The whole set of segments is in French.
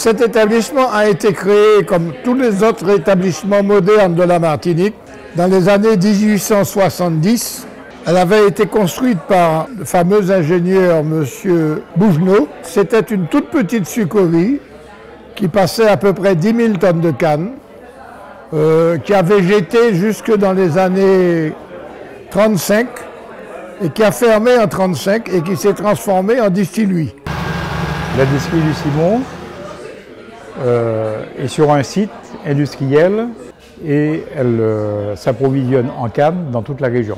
Cet établissement a été créé comme tous les autres établissements modernes de la Martinique dans les années 1870. Elle avait été construite par le fameux ingénieur M. Bougenot. C'était une toute petite sucrerie qui passait à peu près 10 000 tonnes de canne, qui a végété jusque dans les années 35 et qui a fermé en 1935 et qui s'est transformée en distillerie. La distillerie du Simon est sur un site industriel et elle s'approvisionne en canne dans toute la région.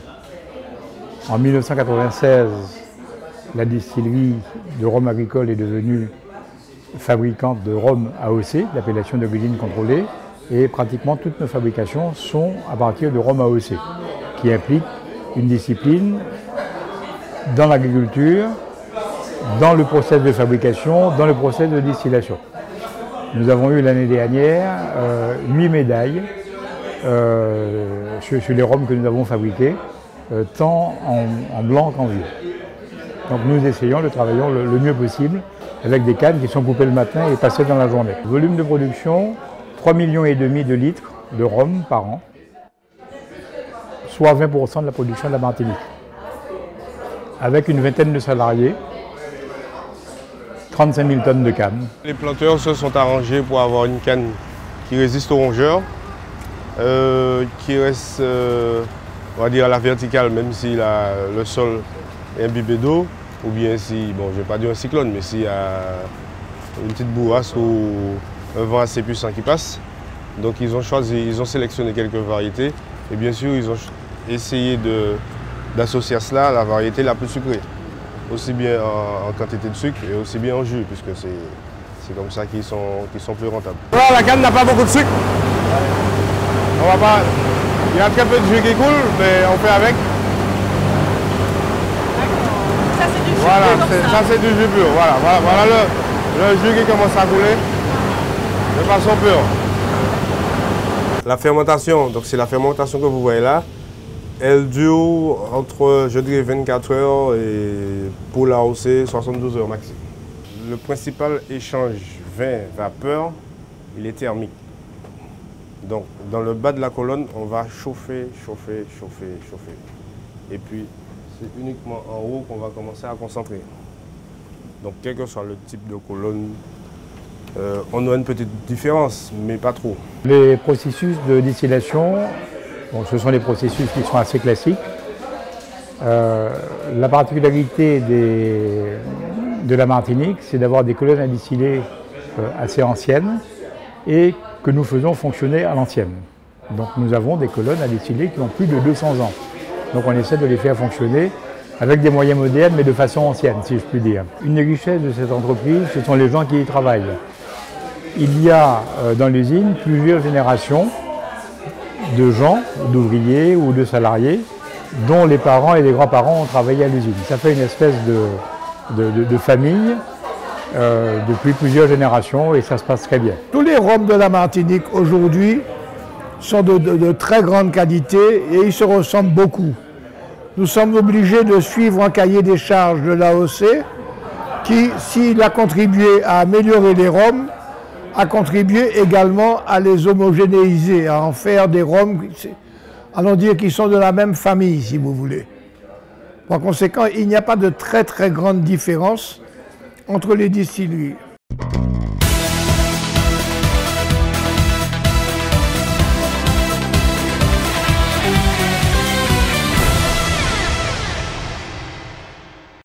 En 1996, la distillerie de rhum agricole est devenue fabricante de rhum AOC, l'appellation d'origine contrôlée, et pratiquement toutes nos fabrications sont à partir de rhum AOC, qui implique une discipline dans l'agriculture, dans le process de fabrication, dans le process de distillation. Nous avons eu l'année dernière 8 médailles sur les rhums que nous avons fabriqués, tant en blanc qu'en vieux. Donc nous essayons de travailler le mieux possible avec des cannes qui sont coupées le matin et passées dans la journée. Volume de production, 3,5 millions de litres de rhum par an, soit 20% de la production de la Martinique. Avec une vingtaine de salariés, 35 000 tonnes de canne. Les planteurs se sont arrangés pour avoir une canne qui résiste aux rongeurs, qui reste, on va dire, à la verticale, même si le sol est imbibé d'eau, ou bien si, bon, je ne vais pas dire un cyclone, mais s'il y a une petite bourrasque ou un vent assez puissant qui passe. Donc ils ont sélectionné quelques variétés, et bien sûr, ils ont essayé d'associer à cela la variété la plus sucrée, aussi bien en quantité de sucre et aussi bien en jus, puisque c'est comme ça qu'ils sont plus rentables. Voilà, la canne n'a pas beaucoup de sucre. Il y a très peu de jus qui coule, mais on fait avec. Ça c'est du jus Voilà, pur. ça c'est du jus pur. Voilà le jus qui commence à couler de façon pure. La fermentation, donc c'est la fermentation que vous voyez là. Elle dure entre, je dirais, 24 heures et pour la l'AOC, 72 heures maximum. Le principal échange vin-vapeur, il est thermique. Donc, dans le bas de la colonne, on va chauffer. Et puis, c'est uniquement en haut qu'on va commencer à concentrer. Donc, quel que soit le type de colonne, on a une petite différence, mais pas trop. Les processus de distillation, bon, ce sont des processus qui sont assez classiques. La particularité de la Martinique, c'est d'avoir des colonnes à distiller assez anciennes et que nous faisons fonctionner à l'ancienne. Donc nous avons des colonnes à distiller qui ont plus de 200 ans. Donc on essaie de les faire fonctionner avec des moyens modernes, mais de façon ancienne, si je puis dire. Une des richesses de cette entreprise, ce sont les gens qui y travaillent. Il y a dans l'usine plusieurs générations de gens, d'ouvriers ou de salariés, dont les parents et les grands-parents ont travaillé à l'usine. Ça fait une espèce de famille depuis plusieurs générations et ça se passe très bien. Tous les rhums de la Martinique aujourd'hui sont de très grande qualité et ils se ressemblent beaucoup. Nous sommes obligés de suivre un cahier des charges de l'AOC qui, s'il a contribué à améliorer les rhums, a contribué également à les homogénéiser, à en faire des rhums, allons dire, qui sont de la même famille, si vous voulez. Par conséquent, il n'y a pas de très grande différence entre les distilleries.